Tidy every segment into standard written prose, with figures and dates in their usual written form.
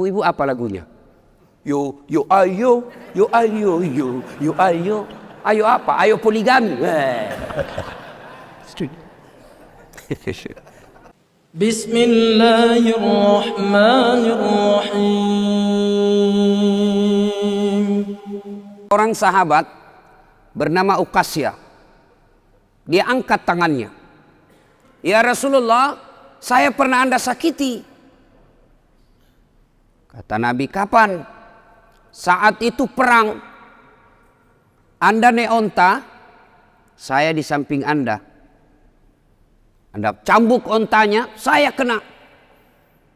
Ibu apa lagunya? Yo ayo, yo ayo, yo ayo. Ayo apa? Ayo poligami. Bismillahirrahmanirrahim. Orang sahabat bernama Uqasyah. Dia angkat tangannya. Ya Rasulullah, saya pernah Anda sakiti. Kata Nabi, kapan? Saat itu perang. Anda naik onta, saya di samping Anda. Anda cambuk ontanya, saya kena.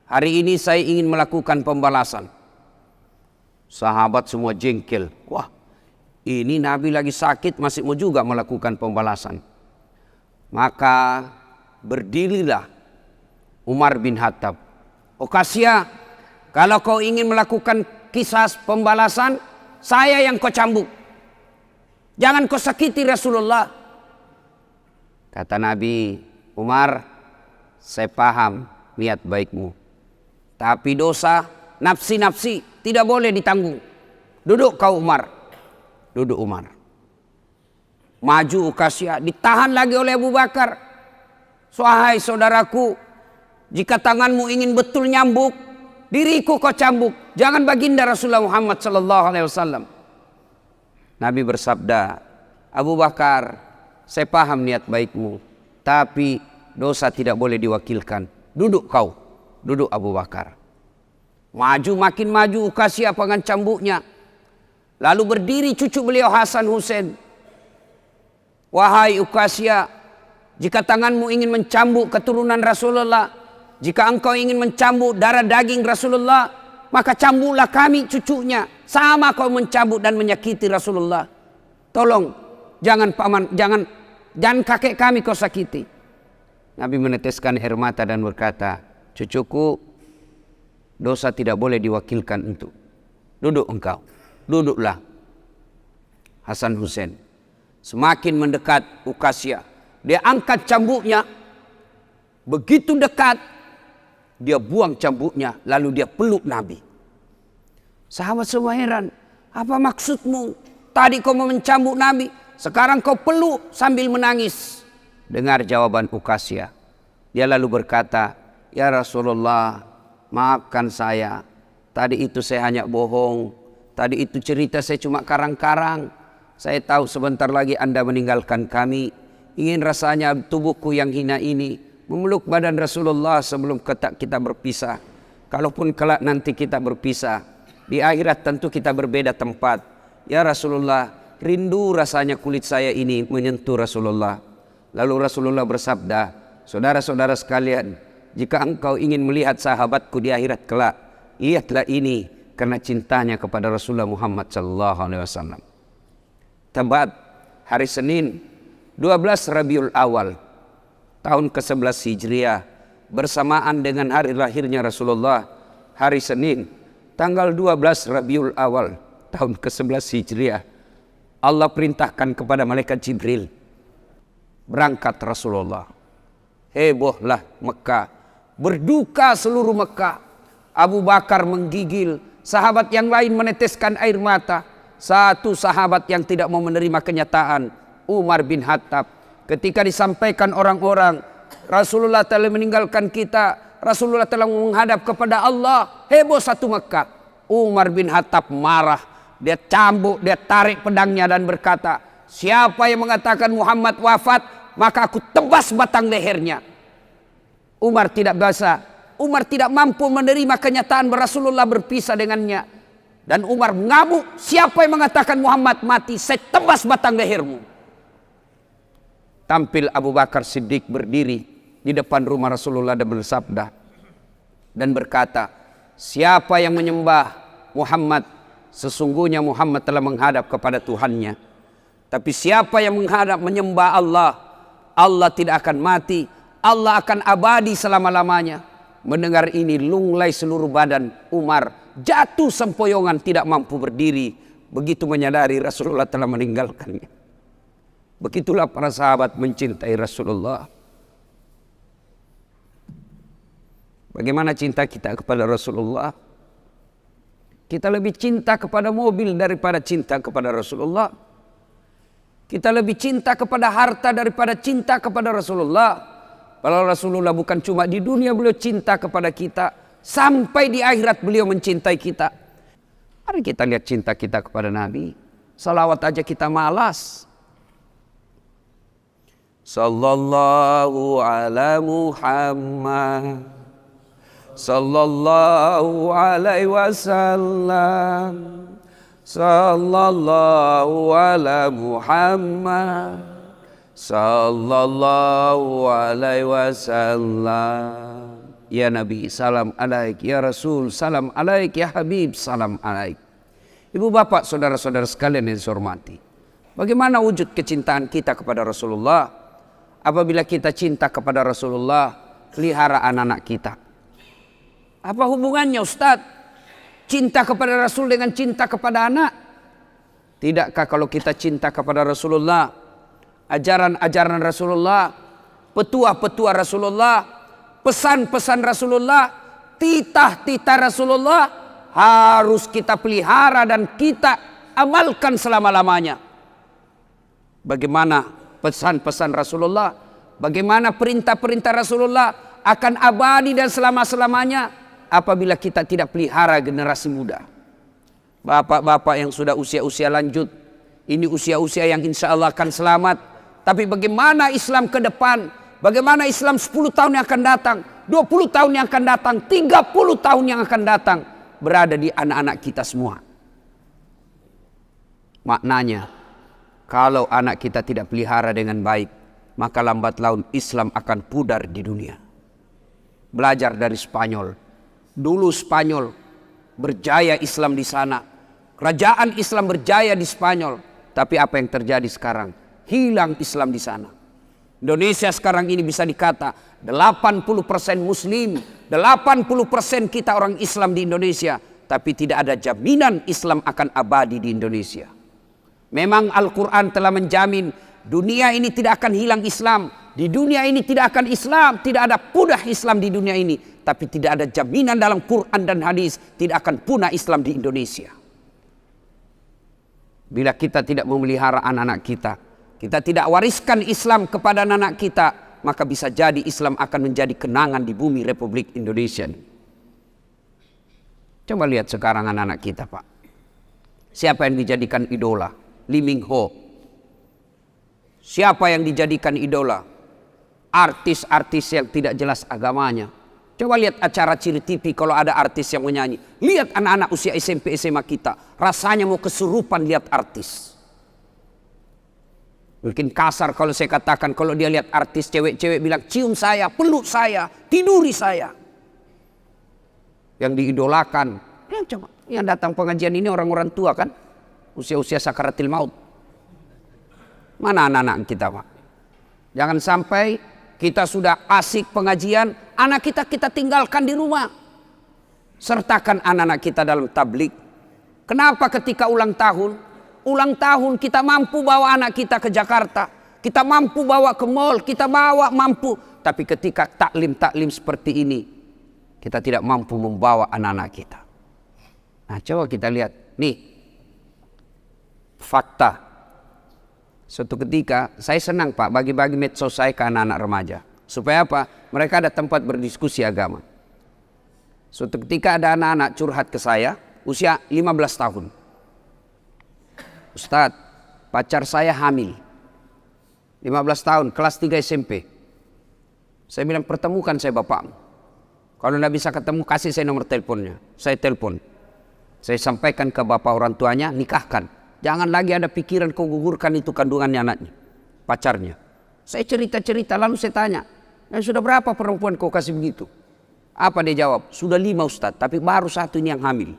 Hari ini saya ingin melakukan pembalasan. Sahabat semua jengkel. Wah, ini Nabi lagi sakit masih mau juga melakukan pembalasan. Maka berdirilah Umar bin Khattab. Uqasyah, kalau kau ingin melakukan kisah pembalasan, saya yang kau cambuk. Jangan kau sakiti Rasulullah. Kata Nabi, Umar, saya paham niat baikmu. Tapi dosa nafsi-nafsi tidak boleh ditanggung. Duduk kau Umar. Duduk Umar. Maju Uqasyah, ditahan lagi oleh Abu Bakar. Wahai saudaraku, jika tanganmu ingin betul nyambuk, diriku kau cambuk, jangan baginda Rasulullah Muhammad sallallahu alaihi wasallam. Nabi bersabda, Abu Bakar, saya paham niat baikmu, tapi dosa tidak boleh diwakilkan. Duduk kau, duduk Abu Bakar. Maju makin maju Uqasyah dengan cambuknya. Lalu berdiri cucu beliau Hasan Husain. Wahai Uqasyah, jika tanganmu ingin mencambuk keturunan Rasulullah, jika engkau ingin mencambuk darah daging Rasulullah, maka cambuklah kami cucunya. Sama kau mencambuk dan menyakiti Rasulullah. Tolong, jangan paman, jangan kakek kami kau sakiti. Nabi meneteskan air mata dan berkata, cucuku, dosa tidak boleh diwakilkan untuk. Duduk engkau, duduklah. Hasan Husain semakin mendekat Uqasyah. Dia angkat cambuknya. Begitu dekat, dia buang cambuknya, lalu dia peluk Nabi. Sahabat semua heran, apa maksudmu? Tadi kau mau mencambuk Nabi, sekarang kau peluk sambil menangis. Dengar jawaban Uqasyah. Dia lalu berkata, ya Rasulullah, maafkan saya. Tadi itu saya hanya bohong. Tadi itu cerita saya cuma karang-karang. Saya tahu sebentar lagi Anda meninggalkan kami. Ingin rasanya tubuhku yang hina ini memeluk badan Rasulullah sebelum kita berpisah. Kalaupun kelak nanti kita berpisah, di akhirat tentu kita berbeda tempat. Ya Rasulullah, rindu rasanya kulit saya ini menyentuh Rasulullah. Lalu Rasulullah bersabda, saudara-saudara sekalian, jika engkau ingin melihat sahabatku di akhirat kelak, lihatlah ini karena cintanya kepada Rasulullah Muhammad sallallahu alaihi wasallam. Tepat hari Senin 12 Rabiul Awal tahun ke-11 Hijriah bersamaan dengan hari lahirnya Rasulullah, hari Senin tanggal 12 Rabiul Awal tahun ke-11 Hijriah, Allah perintahkan kepada malaikat Jibril, berangkat Rasulullah. Hebohlah Mekah, berduka seluruh Mekah. Abu Bakar menggigil, sahabat yang lain meneteskan air mata. Satu sahabat yang tidak mau menerima kenyataan, Umar bin Khattab. Ketika disampaikan orang-orang, Rasulullah telah meninggalkan kita, Rasulullah telah menghadap kepada Allah, heboh satu Mekah. Umar bin Khattab marah, dia cambuk, dia tarik pedangnya dan berkata, siapa yang mengatakan Muhammad wafat, maka aku tebas batang lehernya. Umar tidak mampu menerima kenyataan Rasulullah berpisah dengannya. Dan Umar mengamuk, siapa yang mengatakan Muhammad mati, saya tebas batang lehermu. Tampil Abu Bakar Siddiq berdiri di depan rumah Rasulullah dan bersabda dan berkata, siapa yang menyembah Muhammad, sesungguhnya Muhammad telah menghadap kepada Tuhannya. Tapi siapa yang menyembah Allah, Allah tidak akan mati, Allah akan abadi selama-lamanya. Mendengar ini lunglai seluruh badan Umar, jatuh sempoyongan tidak mampu berdiri. Begitu menyadari Rasulullah telah meninggalkannya. Begitulah para sahabat mencintai Rasulullah. Bagaimana cinta kita kepada Rasulullah? Kita lebih cinta kepada mobil daripada cinta kepada Rasulullah. Kita lebih cinta kepada harta daripada cinta kepada Rasulullah. Kalau Rasulullah bukan cuma di dunia beliau cinta kepada kita, sampai di akhirat beliau mencintai kita. Mari kita lihat cinta kita kepada Nabi. Salawat aja kita malas. Sallallahu ala Muhammad, sallallahu alaihi wasallam, sallallahu ala Muhammad, sallallahu alaihi wasallam. Ya Nabi, salam alaik. Ya Rasul, salam alaik. Ya Habib, salam alaik. Ibu bapak, saudara-saudara sekalian yang saya hormati, bagaimana wujud kecintaan kita kepada Rasulullah? Apabila kita cinta kepada Rasulullah, pelihara anak-anak kita. Apa hubungannya Ustaz? Cinta kepada Rasul dengan cinta kepada anak? Tidakkah kalau kita cinta kepada Rasulullah, ajaran-ajaran Rasulullah, petua-petua Rasulullah, pesan-pesan Rasulullah, titah-titah Rasulullah harus kita pelihara dan kita amalkan selama-lamanya. Bagaimana pesan-pesan Rasulullah, bagaimana perintah-perintah Rasulullah akan abadi dan selama-selamanya apabila kita tidak pelihara generasi muda. Bapak-bapak yang sudah usia-usia lanjut, ini usia-usia yang insya Allah akan selamat. Tapi bagaimana Islam ke depan? Bagaimana Islam 10 tahun yang akan datang, 20 tahun yang akan datang, 30 tahun yang akan datang, berada di anak-anak kita semua. Maknanya, kalau anak kita tidak pelihara dengan baik, maka lambat laun Islam akan pudar di dunia. Belajar dari Spanyol. Dulu Spanyol berjaya Islam di sana. Kerajaan Islam berjaya di Spanyol. Tapi apa yang terjadi sekarang? Hilang Islam di sana. Indonesia sekarang ini bisa dikata 80% Muslim, 80% kita orang Islam di Indonesia. Tapi tidak ada jaminan Islam akan abadi di Indonesia. Memang Al-Quran telah menjamin dunia ini tidak akan hilang Islam. Di dunia ini tidak akan Islam, tidak ada punah Islam di dunia ini. Tapi tidak ada jaminan dalam Quran dan hadis tidak akan punah Islam di Indonesia. Bila kita tidak memelihara anak-anak kita, kita tidak wariskan Islam kepada anak-anak kita, maka bisa jadi Islam akan menjadi kenangan di bumi Republik Indonesia. Coba lihat sekarang anak-anak kita, Pak. Siapa yang dijadikan idola? Lee Min Ho. Siapa yang dijadikan idola? Artis-artis yang tidak jelas agamanya. Coba lihat acara Ciri TV kalau ada artis yang menyanyi. Lihat anak-anak usia SMP SMA kita, rasanya mau kesurupan lihat artis. Mungkin kasar kalau saya katakan, kalau dia lihat artis cewek-cewek bilang cium saya, peluk saya, tiduri saya. Yang diidolakan, ya coba yang datang pengajian ini orang-orang tua kan? Usia-usia sakaratil maut. Mana anak-anak kita, Pak? Jangan sampai kita sudah asik pengajian, anak kita tinggalkan di rumah. Sertakan anak-anak kita dalam tablik. Kenapa ketika ulang tahun kita mampu bawa anak kita ke Jakarta, kita mampu bawa ke mall, kita bawa mampu. Tapi ketika taklim-taklim seperti ini, kita tidak mampu membawa anak-anak kita. Nah, coba kita lihat nih. Fakta. Suatu ketika saya senang Pak bagi-bagi medsos saya ke anak-anak remaja. Supaya apa? Mereka ada tempat berdiskusi agama. Suatu ketika ada anak-anak curhat ke saya usia 15 tahun. Ustadz, pacar saya hamil. 15 tahun, kelas 3 SMP. Saya bilang pertemukan saya bapakmu. Kalau tidak bisa ketemu kasih saya nomor teleponnya. Saya telepon. Saya sampaikan ke bapak orang tuanya, nikahkan. Jangan lagi ada pikiran kau gugurkan itu kandungannya anaknya, pacarnya. Saya cerita-cerita lalu saya tanya, sudah berapa perempuan kau kasih begitu? Apa dia jawab? Sudah 5 Ustadz, tapi baru 1 ini yang hamil.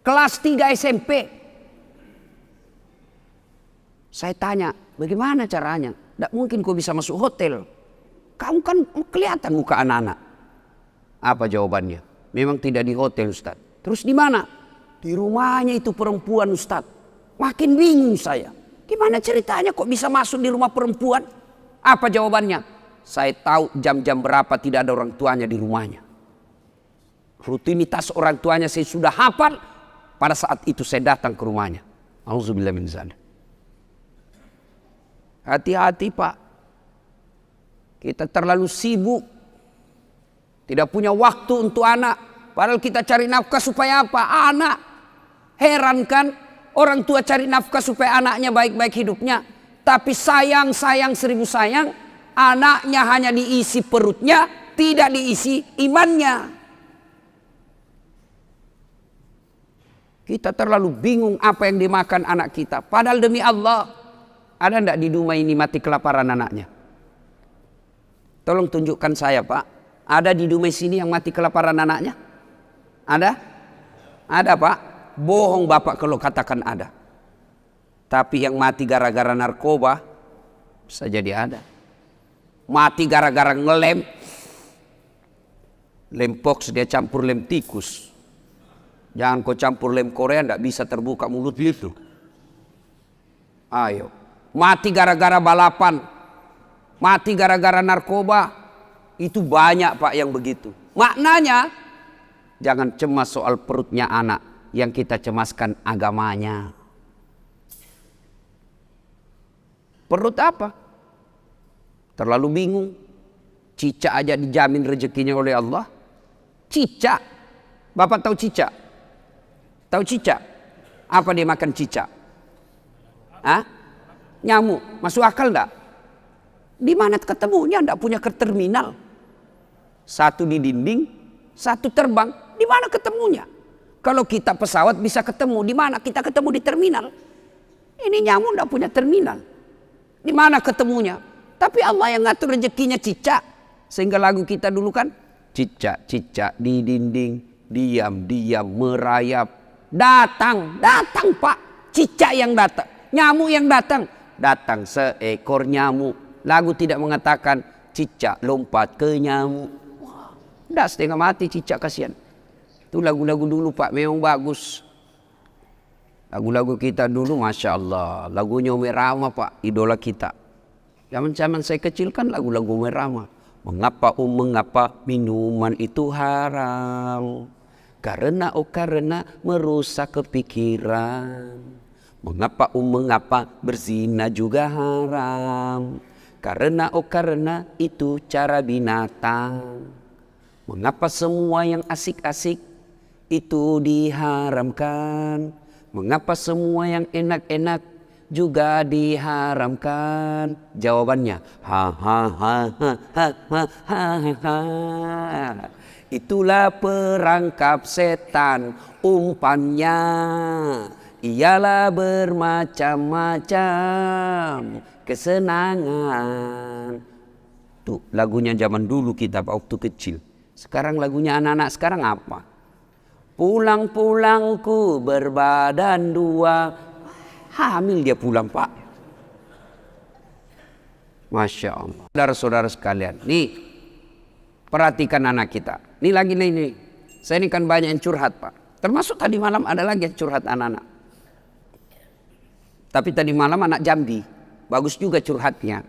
Kelas 3 SMP. Saya tanya, bagaimana caranya? Tidak mungkin kau bisa masuk hotel. Kamu kan kelihatan muka anak-anak. Apa jawabannya? Memang tidak di hotel Ustadz. Terus di mana? Di rumahnya itu perempuan Ustadz. Makin bingung saya. Gimana ceritanya kok bisa masuk di rumah perempuan? Apa jawabannya? Saya tahu jam-jam berapa tidak ada orang tuanya di rumahnya. Rutinitas orang tuanya saya sudah hafal. Pada saat itu saya datang ke rumahnya. Auzubillah min dzalik. Hati-hati Pak. Kita terlalu sibuk. Tidak punya waktu untuk anak. Padahal kita cari nafkah supaya apa? Anak. Heran kan? Orang tua cari nafkah supaya anaknya baik-baik hidupnya. Tapi sayang seribu sayang. Anaknya hanya diisi perutnya. Tidak diisi imannya. Kita terlalu bingung apa yang dimakan anak kita. Padahal demi Allah. Ada enggak di rumah ini mati kelaparan anaknya? Tolong tunjukkan saya Pak. Ada di rumah sini yang mati kelaparan anaknya? Ada? Ada Pak. Bohong Bapak kalau katakan ada. Tapi yang mati gara-gara narkoba bisa jadi ada. Mati gara-gara ngelem. Lem pox dia campur lem tikus. Jangan kau campur lem Korea, ndak bisa terbuka mulut itu. Ayo. Mati gara-gara balapan. Mati gara-gara narkoba. Itu banyak Pak yang begitu. Maknanya, jangan cemas soal perutnya anak. Yang kita cemaskan agamanya. Perut apa? Terlalu bingung. Cicak aja dijamin rezekinya oleh Allah. Cicak. Bapak tahu cicak? Tahu cicak? Apa dia makan cicak? Hah? Nyamuk. Masuk akal enggak? Di mana ketemunya? Enggak punya ke terminal. Satu di dinding, satu terbang. Di mana ketemunya? Kalau kita pesawat bisa ketemu. Di mana kita ketemu? Di terminal. Ini nyamuk enggak punya terminal. Di mana ketemunya? Tapi Allah yang ngatur rezekinya cicak. Sehingga lagu kita dulu kan, cicak-cicak di dinding, diam-diam merayap. Datang Pak. Cicak yang datang. Nyamuk yang datang. Datang seekor nyamuk. Lagu tidak mengatakan cicak lompat ke nyamuk. Dah setengah mati cicak, kasihan. Itu lagu-lagu dulu Pak, memang bagus. Lagu-lagu kita dulu Masya Allah. Lagunya Umi Rama Pak, idola kita. Zaman-zaman saya kecil kan lagu-lagu Umi Rama. Mengapa minuman itu haram? Karena merusak kepikiran. Mengapa berzina juga haram? Karena itu cara binatang. Mengapa semua yang asik-asik itu diharamkan? Mengapa semua yang enak-enak juga diharamkan? Jawabannya, itulah perangkap setan, umpannya ialah bermacam-macam kesenangan. Tuh lagunya zaman dulu kita waktu kecil. Sekarang lagunya anak-anak sekarang apa? Pulang-pulangku berbadan dua. Hamil dia pulang Pak. Masya Allah. Saudara-saudara sekalian, nih perhatikan anak kita. Ini lagi nih. Saya ini kan banyak yang curhat Pak. Termasuk tadi malam ada lagi yang curhat anak-anak. Tapi tadi malam anak Jambi. Bagus juga curhatnya.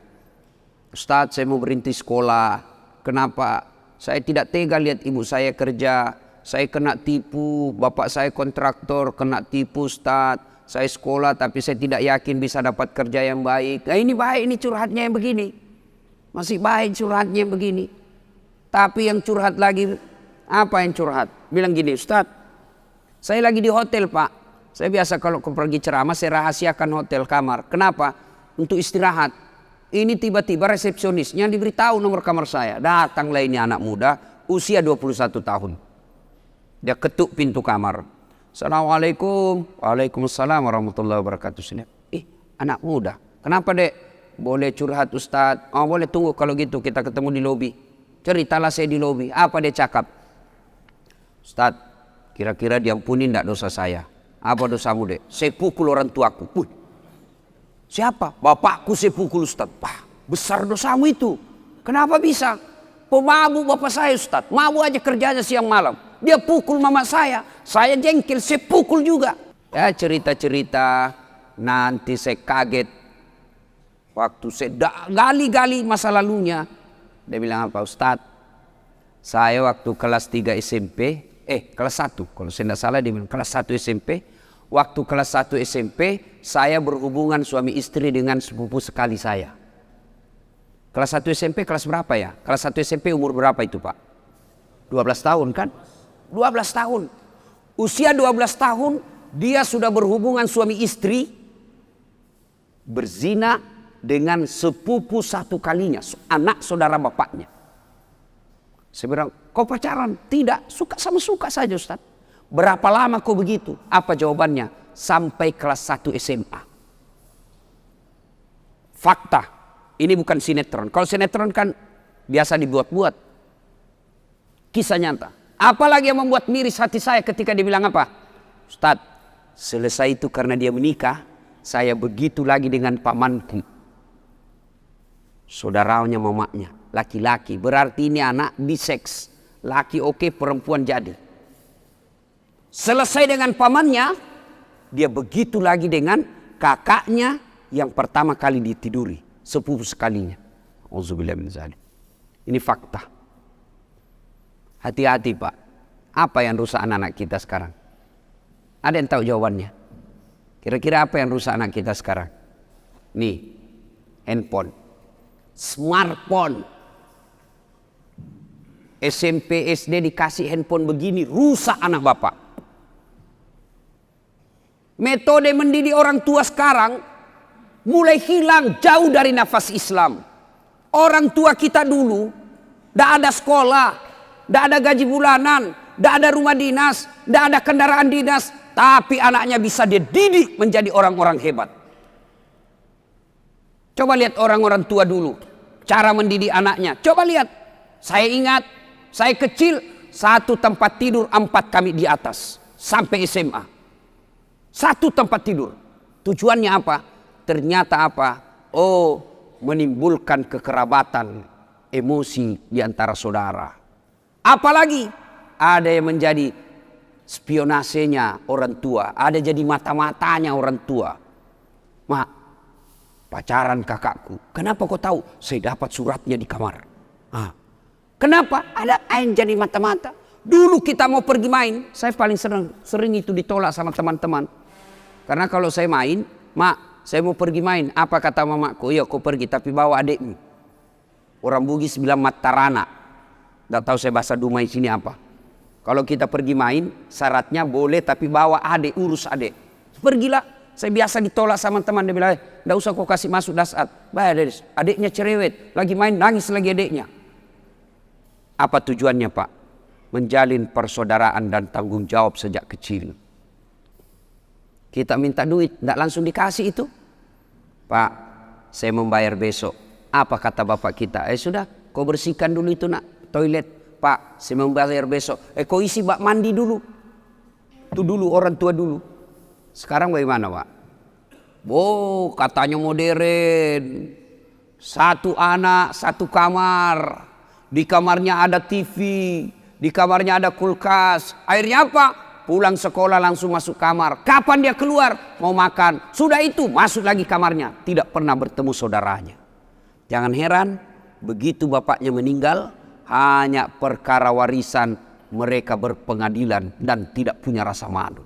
Ustadz, saya mau berhenti sekolah. Kenapa? Saya tidak tega lihat ibu saya kerja. Saya kena tipu. Bapak saya kontraktor kena tipu Ustadz. Saya sekolah tapi saya tidak yakin bisa dapat kerja yang baik. Nah ini baik, ini curhatnya yang begini. Masih baik curhatnya yang begini. Tapi yang curhat lagi, apa yang curhat? Bilang gini, Ustadz, saya lagi di hotel Pak. Saya biasa kalau pergi ceramah saya rahasiakan hotel kamar. Kenapa? Untuk istirahat. Ini tiba-tiba resepsionisnya diberitahu nomor kamar saya. Datanglah ini anak muda, usia 21 tahun. Dia ketuk pintu kamar. Assalamualaikum. Waalaikumsalam warahmatullahi wabarakatuh. Anak muda. Kenapa dek? Boleh curhat Ustadz? Oh boleh, tunggu kalau gitu kita ketemu di lobi. Ceritalah saya di lobi. Apa dia cakap? Ustadz, kira-kira diampuni enggak dosa saya? Apa dosamu dek? Saya pukul orang tuaku. Wih. Siapa? Bapakku saya pukul Ustadz. Wah, besar dosamu itu. Kenapa bisa? Pemabuk bapak saya Ustadz. Mabuk aja kerjanya siang malam. Dia pukul mama saya jengkel, saya pukul juga. Ya cerita-cerita, nanti saya kaget. Waktu saya gali-gali masa lalunya. Dia bilang apa? Ustadz, saya waktu kelas 3 SMP, kelas 1. Kalau saya tidak salah dia bilang kelas 1 SMP. Waktu kelas 1 SMP saya berhubungan suami istri dengan sepupu sekali saya. Kelas 1 SMP kelas berapa ya? Kelas 1 SMP umur berapa itu Pak? 12 tahun kan? 12 tahun. Usia 12 tahun dia sudah berhubungan suami istri, berzina dengan sepupu satu kalinya, anak saudara bapaknya. Saya bilang, kau pacaran? Tidak, suka sama suka saja Ustaz. Berapa lama kau begitu? Apa jawabannya? Sampai kelas 1 SMA. Fakta. Ini bukan sinetron. Kalau sinetron kan biasa dibuat-buat. Kisah nyata. Apalagi yang membuat miris hati saya ketika dia bilang apa? Ustaz, selesai itu karena dia menikah, saya begitu lagi dengan pamanku. Saudaranya mamanya, laki-laki. Berarti ini anak biseks. Laki oke, perempuan jadi. Selesai dengan pamannya, dia begitu lagi dengan kakaknya yang pertama kali ditiduri, sepupu sekalinya. Auzubillah min dzalik. Ini fakta. Hati-hati Pak. Apa yang rusak anak-anak kita sekarang? Ada yang tahu jawabannya? Kira-kira apa yang rusak anak kita sekarang? Nih, handphone, smartphone. SMP, SD dikasih handphone begini, rusak anak bapak. Metode mendidik orang tua sekarang mulai hilang jauh dari nafas Islam. Orang tua kita dulu tidak ada sekolah, tidak ada gaji bulanan, tidak ada rumah dinas, tidak ada kendaraan dinas, tapi anaknya bisa dia didik menjadi orang-orang hebat. Coba lihat orang-orang tua dulu, cara mendidik anaknya. Coba lihat, saya ingat, saya kecil, satu tempat tidur 4 kami di atas sampai SMA. Satu tempat tidur. Tujuannya apa? Ternyata apa? Oh, menimbulkan kekerabatan, emosi di antara saudara. Apalagi ada yang menjadi spionasenya orang tua, ada jadi mata-matanya orang tua. Mak, pacaran kakakku. Kenapa kau tahu? Saya dapat suratnya di kamar. Kenapa? Ada yang jadi mata-mata. Dulu kita mau pergi main, saya paling sering itu ditolak sama teman-teman. Karena kalau saya main, mak, saya mau pergi main. Apa kata mamaku? Iya, kau pergi tapi bawa adikmu. Orang Bugis bilang matarana. Tidak tahu saya bahasa Dumai sini apa. Kalau kita pergi main, syaratnya boleh tapi bawa adik, urus adik. Pergilah. Saya biasa ditolak sama teman. Dia bilang, tidak usah kau kasih masuk dasar. Bayar, adiknya cerewet. Lagi main, nangis lagi adiknya. Apa tujuannya Pak? Menjalin persaudaraan dan tanggung jawab sejak kecil. Kita minta duit, tidak langsung dikasih itu. Pak, saya membayar besok. Apa kata bapak kita? Sudah, kau bersihkan dulu itu nak, toilet. Pak, saya membayar besok. Kau isi bak mandi dulu. Itu dulu, orang tua dulu. Sekarang bagaimana Pak? Oh, katanya modern. Satu anak, satu kamar. Di kamarnya ada TV. Di kamarnya ada kulkas. Akhirnya apa? Pulang sekolah langsung masuk kamar. Kapan dia keluar? Mau makan. Sudah itu masuk lagi kamarnya. Tidak pernah bertemu saudaranya. Jangan heran begitu bapaknya meninggal. Hanya perkara warisan mereka berpengadilan dan tidak punya rasa malu.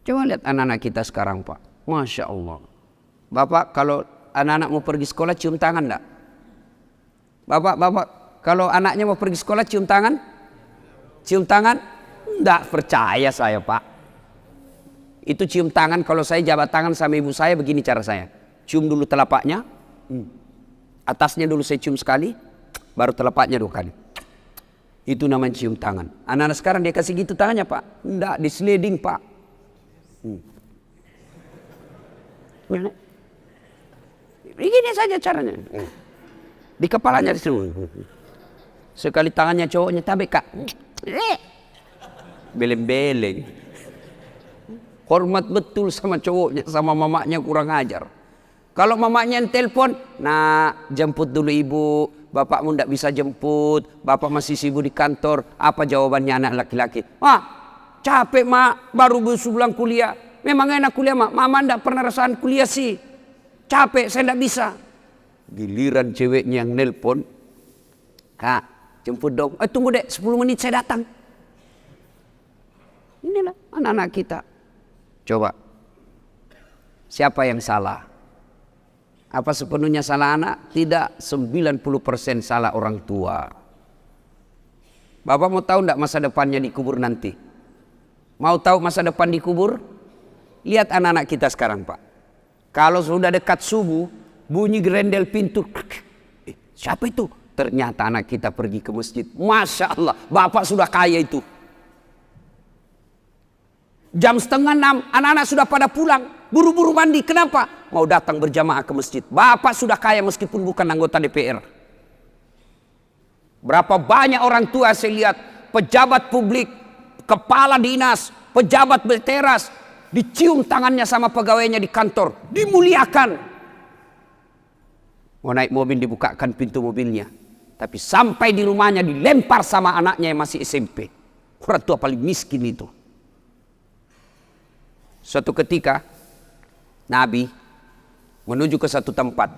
Coba lihat anak-anak kita sekarang Pak. Masya Allah. Bapak kalau anak-anak mau pergi sekolah cium tangan enggak? Bapak kalau anaknya mau pergi sekolah cium tangan? Cium tangan? Tidak percaya saya Pak. Itu cium tangan kalau saya jabat tangan sama ibu saya begini cara saya. Cium dulu telapaknya. Atasnya dulu saya cium sekali. Baru telapaknya 2 kali. Itu namanya cium tangan. Anak-anak sekarang dia kasih gitu tangannya Pak. Tidak, di sliding Pak. Begini saja caranya. Di kepalanya di sini. Sekali tangannya cowoknya tabek Kak. Beleng-beleng. Hormat betul sama cowoknya, sama mamanya kurang ajar. Kalau mamanya yang telepon, nah jemput dulu ibu, bapakmu tidak bisa jemput, bapak masih sibuk di kantor. Apa jawabannya anak laki-laki? Capek mak, baru pulang kuliah. Memang enak kuliah mak, mama tidak pernah rasakan kuliah sih. Capek, saya tidak bisa. Giliran ceweknya yang nelpon, Kak, Jemput dong. Tunggu dek, 10 menit saya datang. Inilah anak-anak kita. Coba. Siapa yang salah? Apa sepenuhnya salah anak? Tidak, 90% salah orang tua. Bapak mau tahu enggak masa depannya dikubur nanti? Mau tahu masa depan dikubur? Lihat anak-anak kita sekarang, Pak. Kalau sudah dekat subuh, bunyi gerendel pintu. Siapa itu? Ternyata anak kita pergi ke masjid. Masya Allah, bapak sudah kaya itu. Jam 5:30, anak-anak sudah pada pulang. Buru-buru mandi, kenapa? Mau datang berjamaah ke masjid. Bapak sudah kaya meskipun bukan anggota DPR. Berapa banyak orang tua saya lihat, pejabat publik, kepala dinas, pejabat berteras, dicium tangannya sama pegawainya di kantor, dimuliakan. Mau naik mobil dibukakan pintu mobilnya. Tapi sampai di rumahnya dilempar sama anaknya yang masih SMP. Orang tua paling miskin itu. Suatu ketika Nabi menuju ke satu tempat.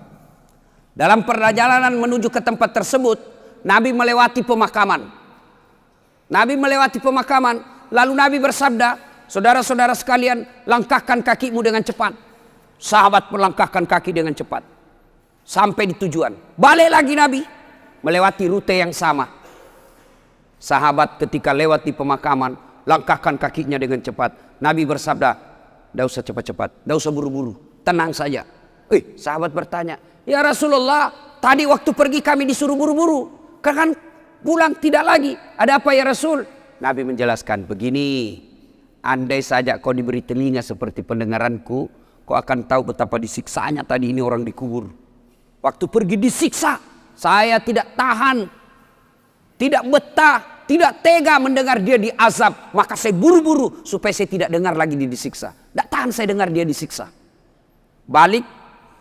Dalam perjalanan menuju ke tempat tersebut, Nabi melewati pemakaman. Nabi melewati pemakaman, lalu Nabi bersabda, saudara-saudara sekalian, langkahkan kakimu dengan cepat. Sahabat melangkahkan kaki dengan cepat. Sampai di tujuan. Balik lagi Nabi, melewati rute yang sama. Sahabat ketika lewat di pemakaman, langkahkan kakinya dengan cepat. Nabi bersabda, tidak usah cepat-cepat, tidak usah buru-buru, tenang saja. Sahabat bertanya, ya Rasulullah, tadi waktu pergi kami disuruh buru-buru, kan pulang tidak lagi. Ada apa ya Rasul? Nabi menjelaskan, begini, andai saja kau diberi telinga seperti pendengaranku, kau akan tahu betapa disiksanya tadi ini orang dikubur. Waktu pergi disiksa, saya tidak tahan, tidak betah, tidak tega mendengar dia diazab. Maka saya buru-buru supaya saya tidak dengar lagi dia disiksa. Tidak tahan saya dengar dia disiksa. Balik,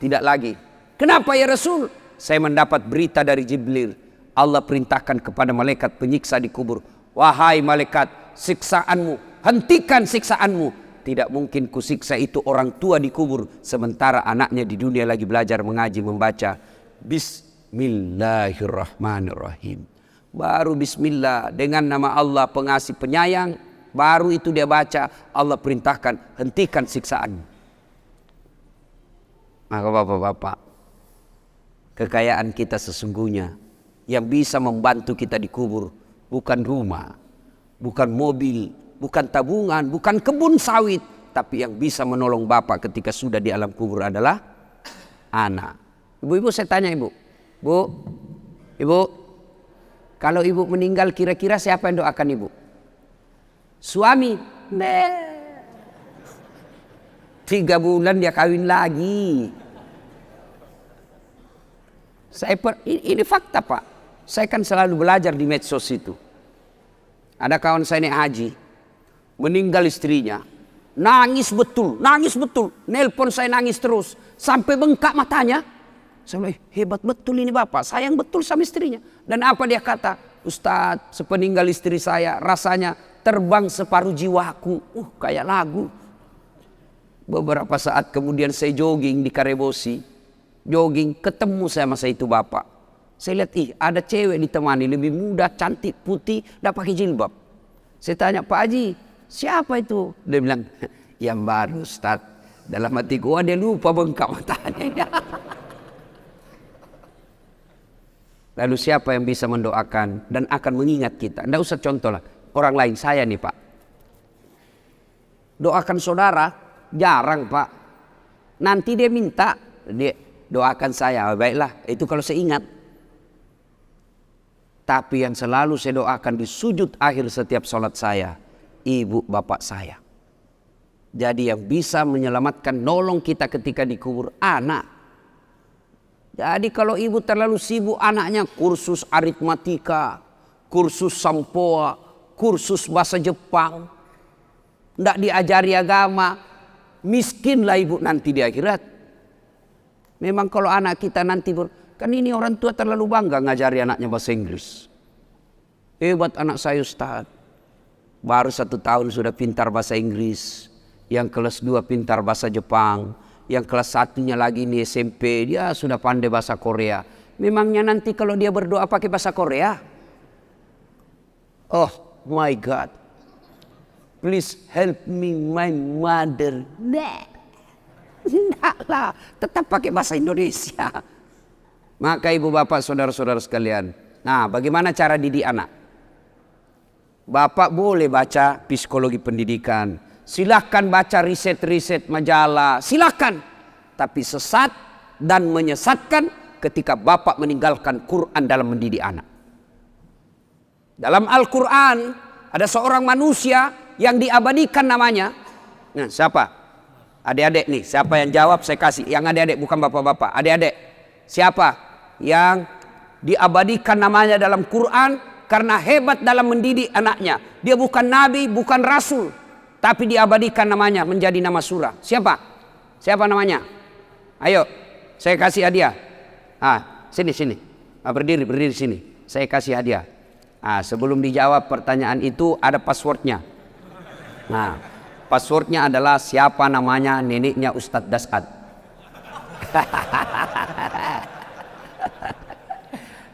tidak lagi. Kenapa ya Rasul? Saya mendapat berita dari Jibril. Allah perintahkan kepada malaikat penyiksa di kubur. Wahai malaikat, siksaanmu, hentikan siksaanmu. Tidak mungkin kusiksa itu orang tua di kubur. Sementara anaknya di dunia lagi belajar mengaji, membaca. Bismillahirrahmanirrahim. Baru bismillah dengan nama Allah pengasih penyayang. Baru itu dia baca, Allah perintahkan hentikan siksaan. Maka bapak-bapak, kekayaan kita sesungguhnya yang bisa membantu kita dikubur bukan rumah, bukan mobil, bukan tabungan, bukan kebun sawit, tapi yang bisa menolong bapak ketika sudah di alam kubur adalah anak. Ibu-ibu saya tanya ibu, ibu, kalau ibu meninggal kira-kira siapa yang doakan ibu? Suami? 3 bulan dia kawin lagi. Ini fakta Pak. Saya kan selalu belajar di medsos itu. Ada kawan saya naik haji, meninggal istrinya, nangis betul, nelpon saya nangis terus, sampai bengkak matanya. Saya bilang, hebat betul ini bapak, sayang betul sama istrinya. Dan apa dia kata? Ustadz, sepeninggal istri saya rasanya terbang separuh jiwaku. Kayak lagu. Beberapa saat kemudian saya jogging di Karebosi, ketemu saya masa itu bapak. Saya lihat, ada cewek ditemani, lebih muda, cantik, putih, tidak pakai jilbab. Saya tanya, Pak Haji, siapa itu? Dia bilang, yang baru Ustaz. Dalam hati gua dia lupa bengkak matanya. Lalu siapa yang bisa mendoakan dan akan mengingat kita? Tidak usah contoh lah, orang lain, saya nih Pak. Doakan saudara, jarang Pak. Nanti dia minta, dia doakan saya, baiklah, itu kalau saya ingat. Tapi yang selalu saya doakan di sujud akhir setiap sholat saya, ibu bapak saya. Jadi yang bisa menyelamatkan, nolong kita ketika dikubur, anak. Jadi kalau ibu terlalu sibuk anaknya kursus aritmatika, kursus sampoa, kursus bahasa Jepang, tidak diajari agama, miskinlah ibu nanti di akhirat. Memang kalau anak kita nanti kan ini orang tua terlalu bangga ngajari anaknya bahasa Inggris. Hebat anak saya Ustaz. Baru 1 tahun sudah pintar bahasa Inggris. Yang kelas 2 pintar bahasa Jepang. Yang kelas 1-nya lagi ini SMP, dia sudah pandai bahasa Korea. Memangnya nanti kalau dia berdoa pakai bahasa Korea? Oh my God. Please help me my mother. Enggak lah, tetap pakai bahasa Indonesia. Maka ibu bapak saudara-saudara sekalian, nah bagaimana cara didik anak? Bapak boleh baca psikologi pendidikan, silahkan baca riset-riset majalah, silahkan. Tapi sesat dan menyesatkan ketika bapak meninggalkan Quran dalam mendidik anak. Dalam Al-Quran ada seorang manusia yang diabadikan namanya. Nah siapa? Adik-adik nih, siapa yang jawab saya kasih. Yang adik-adik bukan bapak-bapak. Adik-adik, siapa yang diabadikan namanya dalam Quran karena hebat dalam mendidik anaknya. Dia bukan nabi, bukan rasul, tapi diabadikan namanya menjadi nama surah. Siapa? Siapa namanya? Ayo, saya kasih hadiah. Sini. Berdiri sini. Saya kasih hadiah. Sebelum dijawab pertanyaan itu ada passwordnya. Passwordnya adalah siapa namanya neneknya Ustadz Dasad.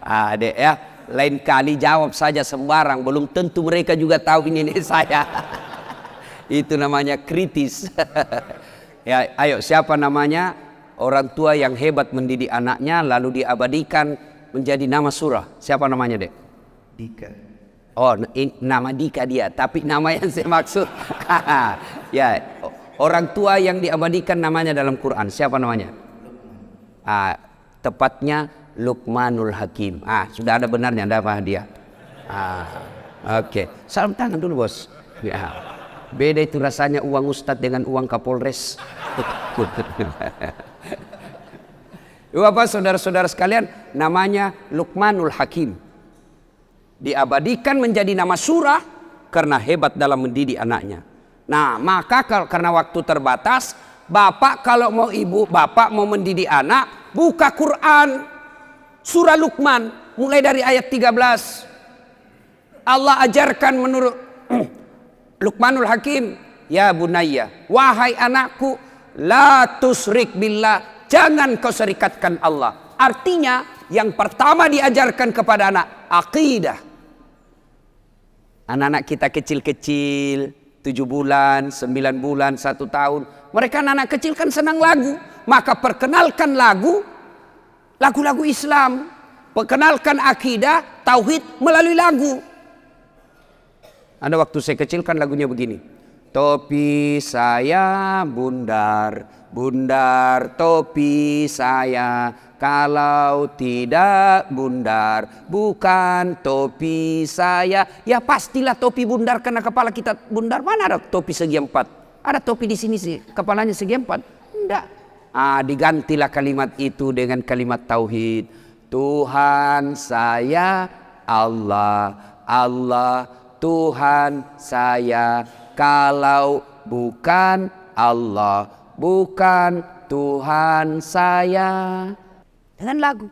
Adek ya, lain kali jawab saja sembarang, belum tentu mereka juga tahu ini nenek saya. Itu namanya kritis. Ya, ayo siapa namanya orang tua yang hebat mendidik anaknya lalu diabadikan menjadi nama surah? Siapa namanya, Dek? Dika. Oh, nama Dika dia, tapi nama yang saya maksud ya, orang tua yang diabadikan namanya dalam Quran, siapa namanya? Tepatnya Luqmanul Hakim. Sudah ada benarnya, ada apa dia? Oke. Salam tangan dulu, bos. Ya. Beda itu rasanya uang Ustadz dengan uang Kapolres. Bapak saudara-saudara sekalian, namanya Luqmanul Hakim. Diabadikan menjadi nama surah karena hebat dalam mendidik anaknya. Nah, maka karena waktu terbatas, bapak kalau mau ibu, bapak mau mendidik anak, buka Quran, surah Luqman, mulai dari ayat 13. Allah ajarkan menurut Luqmanul Hakim, ya bunayya, wahai anakku, la tusrik billah, jangan kau serikatkan Allah. Artinya, yang pertama diajarkan kepada anak, akidah. Anak-anak kita kecil-kecil, 7 bulan, 9 bulan, 1 tahun. Mereka anak kecil kan senang lagu. Maka perkenalkan lagu-lagu Islam. Perkenalkan akidah, tauhid melalui lagu. Ada waktu saya kecil kan lagunya begini. Topi saya bundar, bundar topi saya. Kalau tidak bundar, bukan topi saya. Ya pastilah topi bundar karena kepala kita bundar. Mana ada topi segi 4? Ada topi di sini sih, kepalanya segi 4. Enggak. Digantilah kalimat itu dengan kalimat tauhid. Tuhan saya Allah, Allah Tuhan saya. Kalau bukan Allah, bukan Tuhan saya. Dengan lagu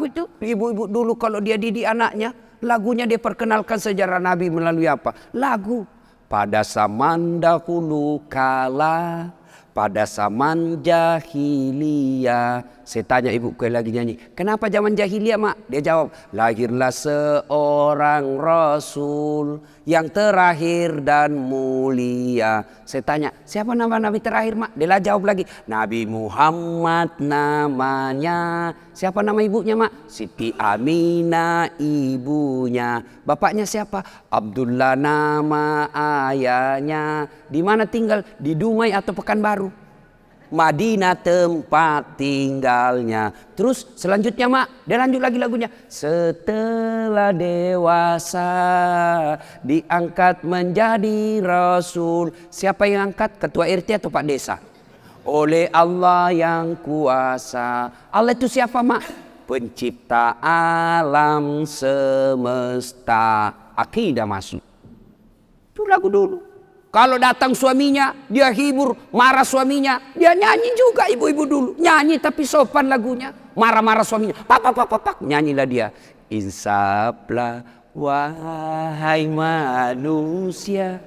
itu ibu-ibu dulu kalau dia didik anaknya, lagunya dia perkenalkan sejarah Nabi melalui apa? Lagu. Pada zaman dahulu kala, pada zaman jahiliyah. Saya tanya ibu lagi nyanyi, kenapa zaman jahiliyah mak? Dia jawab, lahirlah seorang Rasul yang terakhir dan mulia. Saya tanya, siapa nama Nabi terakhir mak? Dia jawab lagi, Nabi Muhammad namanya. Siapa nama ibunya mak? Siti Aminah ibunya. Bapaknya siapa? Abdullah nama ayahnya. Di mana tinggal? Di Dumai atau Pekanbaru? Madinah tempat tinggalnya. Terus selanjutnya mak, dia lanjut lagi lagunya. Setelah dewasa diangkat menjadi Rasul. Siapa yang angkat? Ketua RT atau Pak Desa? Oleh Allah yang kuasa. Allah itu siapa mak? Pencipta alam semesta. Akidah masuk. Itu lagu dulu. Kalau datang suaminya, dia hibur. Marah suaminya, dia nyanyi juga ibu-ibu dulu. Nyanyi tapi sopan lagunya. Marah-marah suaminya, pak, nyanyilah dia. Insaflah wahai manusia,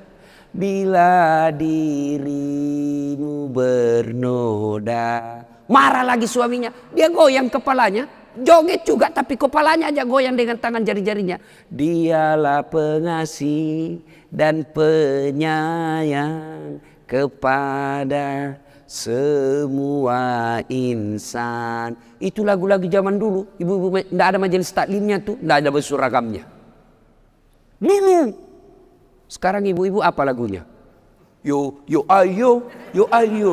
bila dirimu bernoda. Marah lagi suaminya, dia goyang kepalanya. Joget juga tapi kepalanya aja goyang dengan tangan jari-jarinya. Dialah pengasih dan penyayang kepada semua insan. Itu lagu-lagu zaman dulu. Ibu-ibu tidak ada majelis taklimnya tuh, tidak ada baju seragamnya. Dulu. Sekarang ibu-ibu apa lagunya? Yo ayo, yo ayo,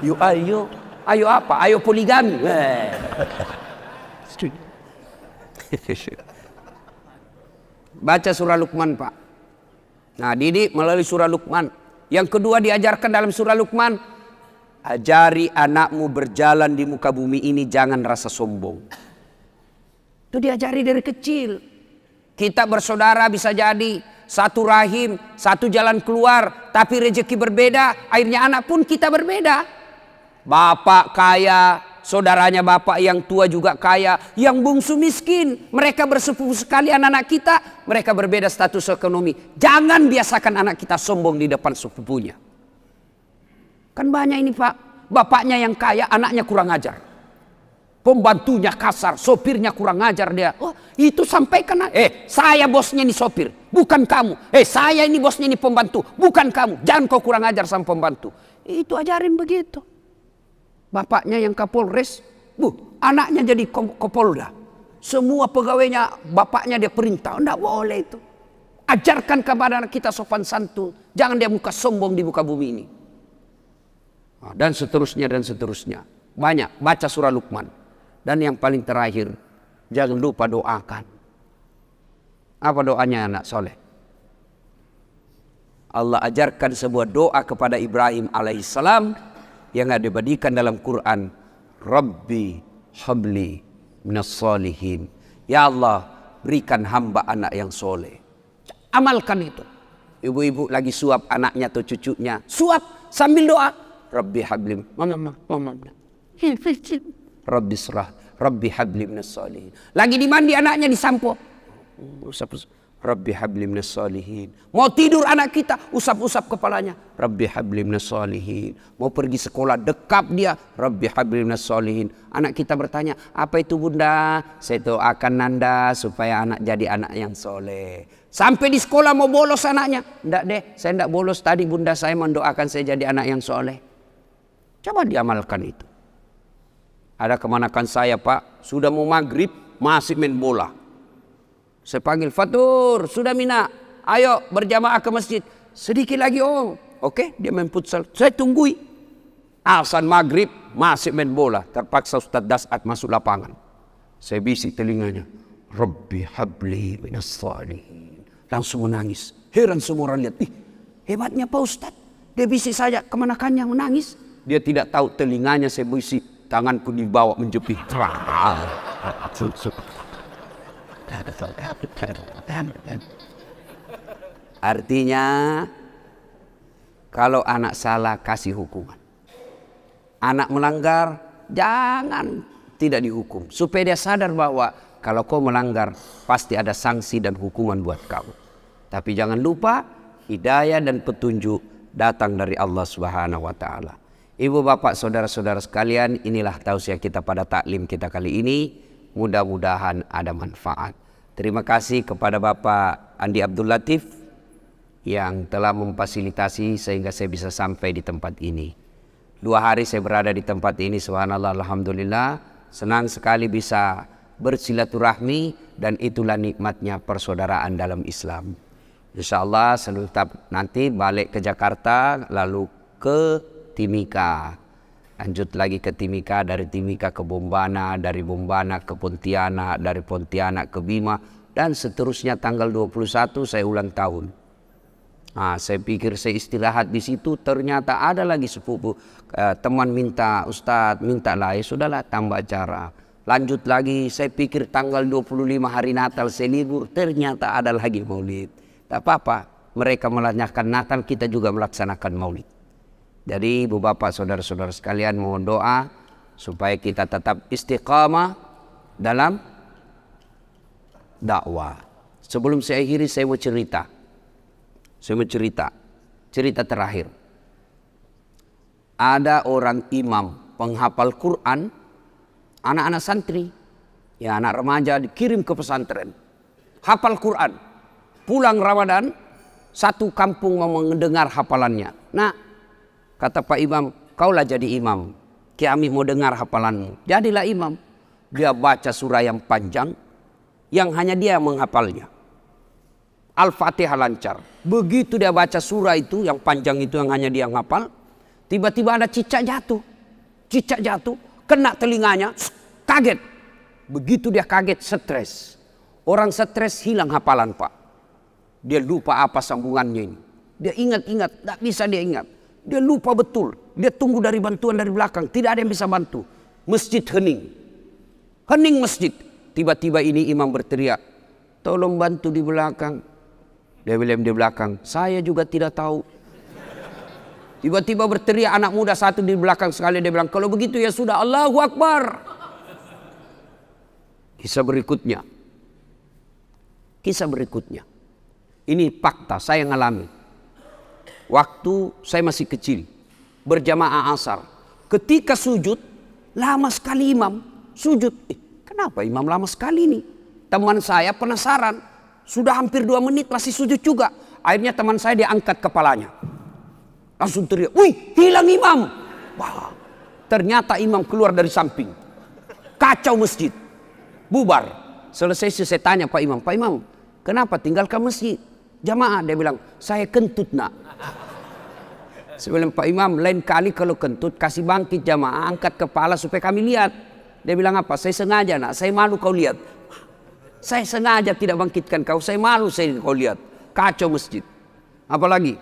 yo ayo. Ayo apa? Ayo poligami. Baca surah Luqman, Pak. Nah, didik melalui surah Luqman. Yang kedua diajarkan dalam surah Luqman, ajari anakmu berjalan di muka bumi ini jangan rasa sombong. Itu diajari dari kecil. Kita bersaudara bisa jadi satu rahim, satu jalan keluar, tapi rezeki berbeda, akhirnya anak pun kita berbeda. Bapak kaya, saudaranya bapak yang tua juga kaya, yang bungsu miskin. Mereka bersepupu sekali anak-anak kita, mereka berbeda status ekonomi. Jangan biasakan anak kita sombong di depan sepupunya. Kan banyak ini Pak, bapaknya yang kaya, anaknya kurang ajar. Pembantunya kasar, sopirnya kurang ajar dia. Oh, itu sampaikan, saya bosnya ini sopir, bukan kamu. Saya ini bosnya ini pembantu, bukan kamu. Jangan kau kurang ajar sama pembantu. Itu ajarin begitu. Bapaknya yang Kapolres, anaknya jadi Kapolda. Semua pegawainya bapaknya dia perintah, enggak boleh itu. Ajarkan kepada anak kita sopan santun, jangan dia muka sombong di muka bumi ini. Dan seterusnya dan seterusnya. Banyak, baca surah Luqman. Dan yang paling terakhir, jangan lupa doakan. Apa doanya anak soleh? Allah ajarkan sebuah doa kepada Ibrahim alaihissalam yang ada dibadikan dalam Quran. Rabbi habli minas salihin. Ya Allah, berikan hamba anak yang soleh. Amalkan itu. Ibu-ibu lagi suap anaknya atau cucunya, suap sambil doa. Rabbi habli, Rabbi surah, Rabbi habli minas salihin. Lagi dimandi anaknya disampo. Rabbi habli minas salihin. Mau tidur anak kita, usap-usap kepalanya. Rabbi habli minas salihin. Mau pergi sekolah, dekap dia. Rabbi habli minas salihin. Anak kita bertanya, apa itu bunda? Saya doakan Nanda supaya anak jadi anak yang soleh. Sampai di sekolah mau bolos anaknya. Enggak deh, saya enggak bolos. Tadi bunda saya mendoakan saya jadi anak yang soleh. Coba diamalkan itu. Ada kemanakan saya Pak, sudah mau maghrib, masih main bola. Saya panggil, Fatur, sudah Mina, ayo berjamaah ke masjid. Sedikit lagi om. Oke, dia main futsal. Saya tunggui. Azan maghrib, masih main bola. Terpaksa Ustaz Dasat masuk lapangan. Saya bisik telinganya. Rabbi habli minas salihin. Langsung menangis. Heran semua orang lihat. Hebatnya Pak Ustaz. Dia bisik saja, kemanakannya menangis. Dia tidak tahu telinganya saya bisik. Tanganku dibawa menjepit. Artinya kalau anak salah kasih hukuman. Anak melanggar jangan tidak dihukum. Supaya dia sadar bahwa kalau kau melanggar pasti ada sanksi dan hukuman buat kamu. Tapi jangan lupa hidayah dan petunjuk datang dari Allah Subhanahu wa taala. Ibu bapak saudara-saudara sekalian, inilah tausiah kita pada taklim kita kali ini. Mudah-mudahan ada manfaat. Terima kasih kepada Bapak Andi Abdul Latif yang telah memfasilitasi sehingga saya bisa sampai di tempat ini. 2 hari saya berada di tempat ini, subhanallah, alhamdulillah. Senang sekali bisa bersilaturahmi dan itulah nikmatnya persaudaraan dalam Islam. InsyaAllah nanti balik ke Jakarta lalu ke Timika. Lanjut lagi ke Timika, dari Timika ke Bombana, dari Bombana ke Pontianak, dari Pontianak ke Bima, dan seterusnya. Tanggal 21 saya ulang tahun. Saya pikir saya istirahat di situ, ternyata ada lagi sepupu teman minta, Ustadz mintalah, ya sudahlah tambah acara. Lanjut lagi, saya pikir tanggal 25 hari Natal saya libur, ternyata ada lagi maulid. Tak apa-apa, mereka melaksanakan Natal, kita juga melaksanakan maulid. Jadi ibu bapak saudara-saudara sekalian mohon doa supaya kita tetap istiqamah dalam dakwah. Sebelum saya akhiri saya mau cerita. Cerita terakhir. Ada orang imam penghafal Quran, anak-anak santri. Ya, anak remaja dikirim ke pesantren. Hafal Quran. Pulang Ramadan, satu kampung mau mendengar hafalannya. Nah, kata Pak Imam, kaulah jadi imam. Kami mau dengar hafalanmu. Jadilah imam. Dia baca surah yang panjang, yang hanya dia menghafalnya. Al-Fatihah lancar. Begitu dia baca surah itu, yang panjang itu yang hanya dia menghafal, tiba-tiba ada cicak jatuh. Cicak jatuh, kena telinganya, kaget. Begitu dia kaget, stres. Orang stres hilang hafalan, Pak. Dia lupa apa sambungannya ini. Dia ingat-ingat, tak bisa dia ingat. Dia lupa betul. Dia tunggu dari bantuan dari belakang. Tidak ada yang bisa bantu. Masjid hening. Hening masjid. Tiba-tiba ini imam berteriak, tolong bantu di belakang. Dia bilang di belakang, saya juga tidak tahu. Tiba-tiba berteriak anak muda satu di belakang sekali. Dia bilang, kalau begitu ya sudah, Allahu Akbar. Kisah berikutnya. Kisah berikutnya. Ini fakta saya ngalami. Waktu saya masih kecil, berjamaah asar. Ketika sujud, lama sekali imam sujud. Kenapa imam lama sekali nih? Teman saya penasaran. Sudah hampir 2 menit masih sujud juga. Akhirnya teman saya diangkat kepalanya. Langsung teriak, wih, hilang imam. Wah, ternyata imam keluar dari samping. Kacau masjid. Bubar. Selesai saya tanya Pak Imam, kenapa tinggalkan masjid? Jamaah, dia bilang, saya kentut nak. Saya bilang, Pak Imam, lain kali kalau kentut kasih bangkit jamaah, angkat kepala supaya kami lihat. Dia bilang apa? Saya sengaja nak, saya malu kau lihat. Saya sengaja tidak bangkitkan kau, saya malu saya kau lihat. Kacau masjid. Apalagi,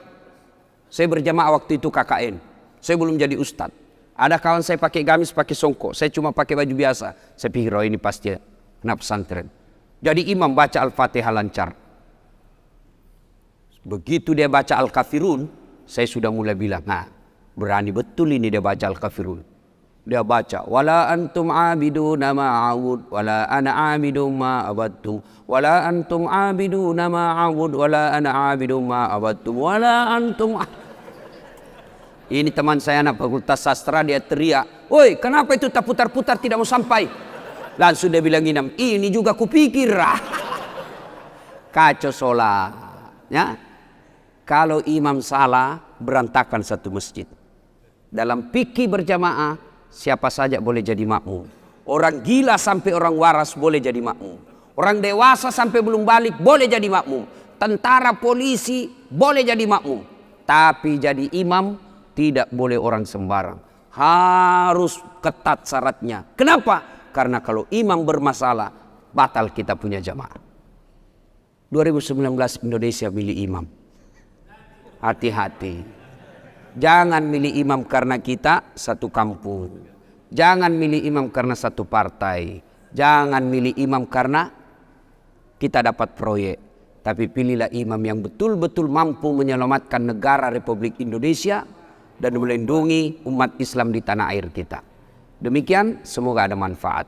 saya berjamaah waktu itu KKN. Saya belum jadi ustadz. Ada kawan saya pakai gamis, pakai songkok. Saya cuma pakai baju biasa. Saya pikir, oh ini pasti anak pesantren. Jadi imam baca Al-Fatihah lancar. Begitu dia baca Al-Kafirun, saya sudah mulai bilang, nah berani betul ini dia baca Al-Kafirun. Dia baca, wala antum abiduna ma'abud, wala ana abidum ma'abadtum, wala antum abiduna ma'abud, wala ana abidum ma'abadtum, wala antum. Ini teman saya anak fakultas sastra, dia teriak, woi kenapa itu tak putar-putar tidak mau sampai? Langsung dia bilang ini juga kupikir. Kacau sholat. Ya? Kalau imam salah, berantakan satu masjid. Dalam fikih berjamaah, siapa saja boleh jadi makmum. Orang gila sampai orang waras boleh jadi makmum. Orang dewasa sampai belum balik boleh jadi makmum. Tentara, polisi boleh jadi makmum. Tapi jadi imam tidak boleh orang sembarang. Harus ketat syaratnya. Kenapa? Karena kalau imam bermasalah, batal kita punya jamaah. 2019 Indonesia milih imam. Hati-hati. Jangan milih imam karena kita satu kampung. Jangan milih imam karena satu partai. Jangan milih imam karena kita dapat proyek. Tapi pilihlah imam yang betul-betul mampu menyelamatkan negara Republik Indonesia dan melindungi umat Islam di tanah air kita. Demikian, semoga ada manfaat.